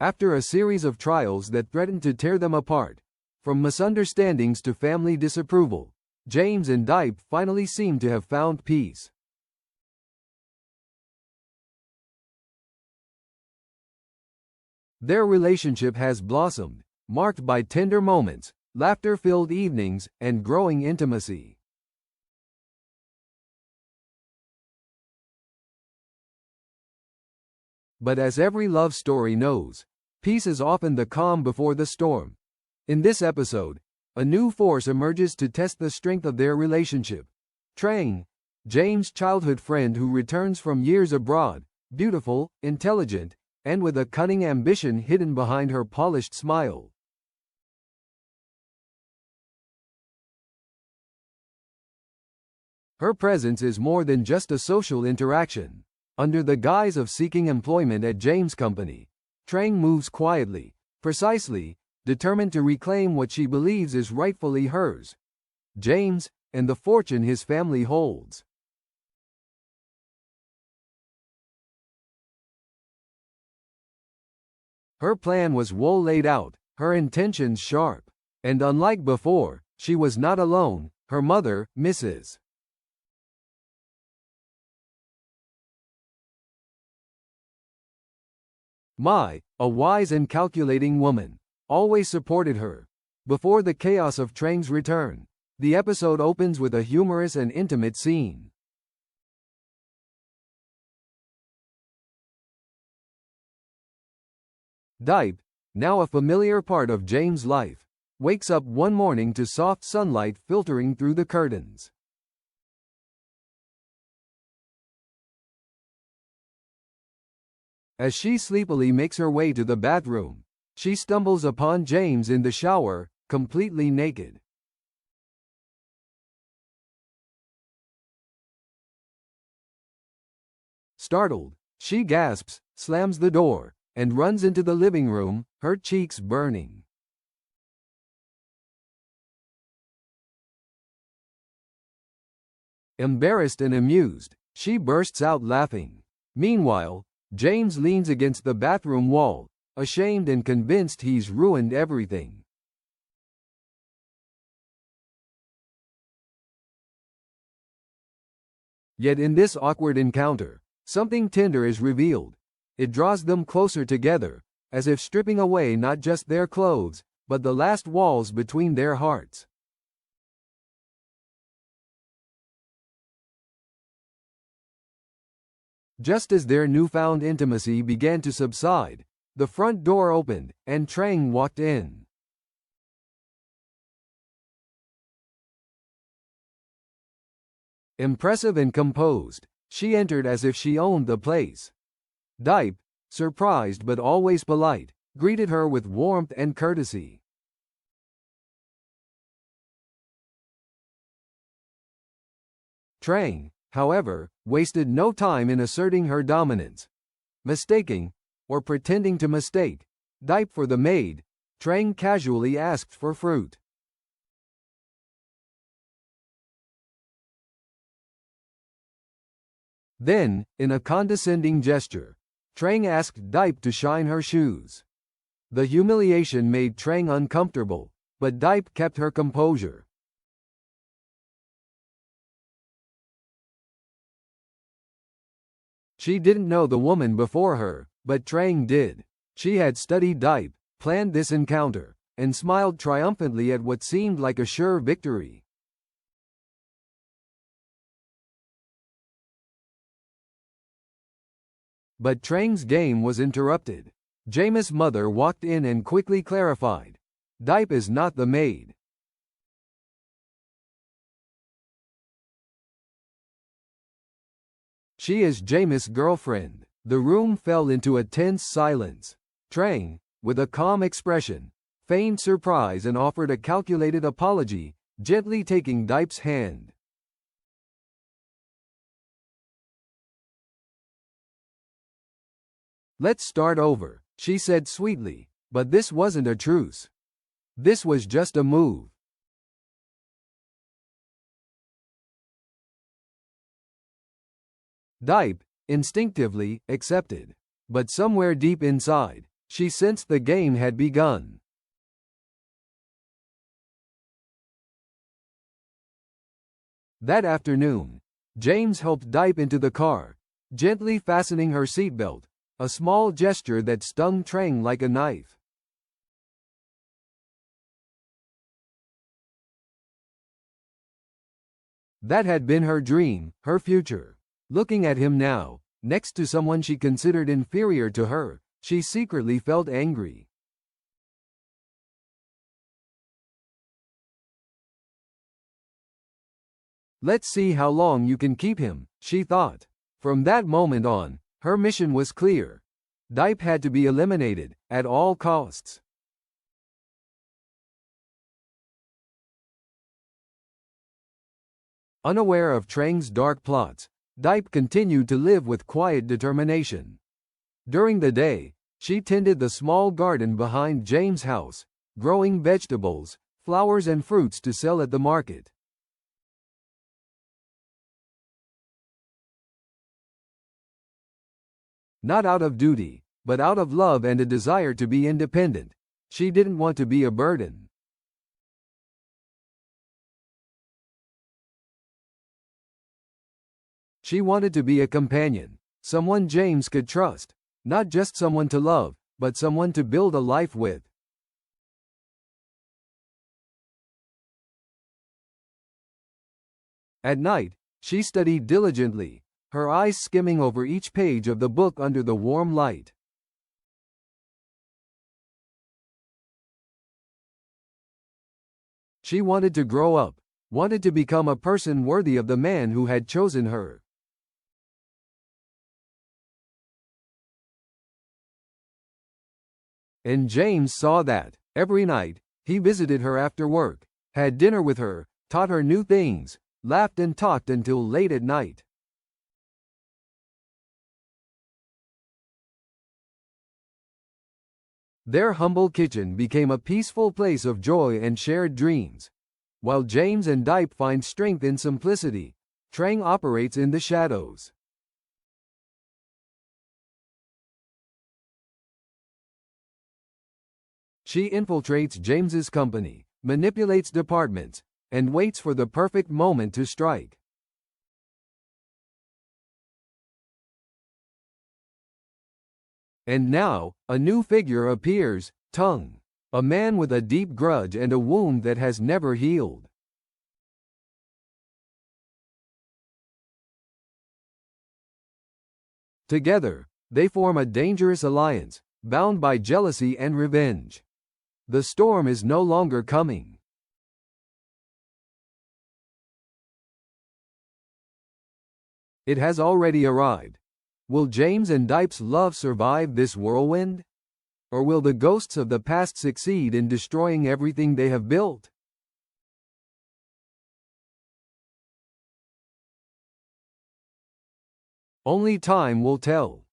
After a series of trials that threatened to tear them apart, from misunderstandings to family disapproval, James and Diep finally seem to have found peace. Their relationship has blossomed, marked by tender moments, laughter-filled evenings, and growing intimacy. But as every love story knows, peace is often the calm before the storm. In this episode, a new force emerges to test the strength of their relationship. Trang, James' childhood friend who returns from years abroad, beautiful, intelligent, and with a cunning ambition hidden behind her polished smile. Her presence is more than just a social interaction. Under the guise of seeking employment at James' company, Trang moves quietly, precisely, determined to reclaim what she believes is rightfully hers: James, and the fortune his family holds. Her plan was well laid out, her intentions sharp. And unlike before, she was not alone. Her mother, Mrs. Mai, a wise and calculating woman, always supported her. Before the chaos of Trang's return, the episode opens with a humorous and intimate scene. Diep, now a familiar part of James' life, wakes up one morning to soft sunlight filtering through the curtains. As she sleepily makes her way to the bathroom, she stumbles upon James in the shower, completely naked. Startled, she gasps, slams the door, and runs into the living room, her cheeks burning. Embarrassed and amused, she bursts out laughing. Meanwhile, James leans against the bathroom wall, ashamed and convinced he's ruined everything. Yet in this awkward encounter, something tender is revealed. It draws them closer together, as if stripping away not just their clothes, but the last walls between their hearts. Just as their newfound intimacy began to subside, the front door opened, and Trang walked in. Impressive and composed, she entered as if she owned the place. Diep, surprised but always polite, greeted her with warmth and courtesy. Trang, however, wasted no time in asserting her dominance. Mistaking, or pretending to mistake, Diep for the maid, Trang casually asked for fruit. Then, in a condescending gesture, Trang asked Diep to shine her shoes. The humiliation made Trang uncomfortable, but Diep kept her composure. She didn't know the woman before her, but Trang did. She had studied Diep, planned this encounter, and smiled triumphantly at what seemed like a sure victory. But Trang's game was interrupted. James' mother walked in and quickly clarified, "Diep is not the maid. She is James' girlfriend." The room fell into a tense silence. Trang, with a calm expression, feigned surprise and offered a calculated apology, gently taking Diep's hand. "Let's start over," she said sweetly, but this wasn't a truce. This was just a move. Diep, instinctively, accepted. But somewhere deep inside, She sensed the game had begun. That afternoon, James helped Diep into the car, gently fastening her seatbelt, a small gesture that stung Trang like a knife. That had been her dream, her future. Looking at him now, next to someone she considered inferior to her, she secretly felt angry. Let's see how long you can keep him, she thought. From that moment on, her mission was clear. Diep had to be eliminated, at all costs. Unaware of Trang's dark plots, Diep continued to live with quiet determination. During the day, she tended the small garden behind James' house, growing vegetables, flowers and fruits to sell at the market. Not out of duty, but out of love and a desire to be independent. She didn't want to be a burden. She wanted to be a companion, someone James could trust, not just someone to love, but someone to build a life with. At night, she studied diligently, her eyes skimming over each page of the book under the warm light. She wanted to grow up, wanted to become a person worthy of the man who had chosen her. And James saw that. Every night, he visited her after work, had dinner with her, taught her new things, laughed and talked until late at night. Their humble kitchen became a peaceful place of joy and shared dreams. While James and Diep find strength in simplicity, Trang operates in the shadows. She infiltrates James's company, manipulates departments, and waits for the perfect moment to strike. And now, a new figure appears, Tung, a man with a deep grudge and a wound that has never healed. Together, they form a dangerous alliance, bound by jealousy and revenge. The storm is no longer coming. It has already arrived. Will James and Diep's love survive this whirlwind? Or will the ghosts of the past succeed in destroying everything they have built? Only time will tell.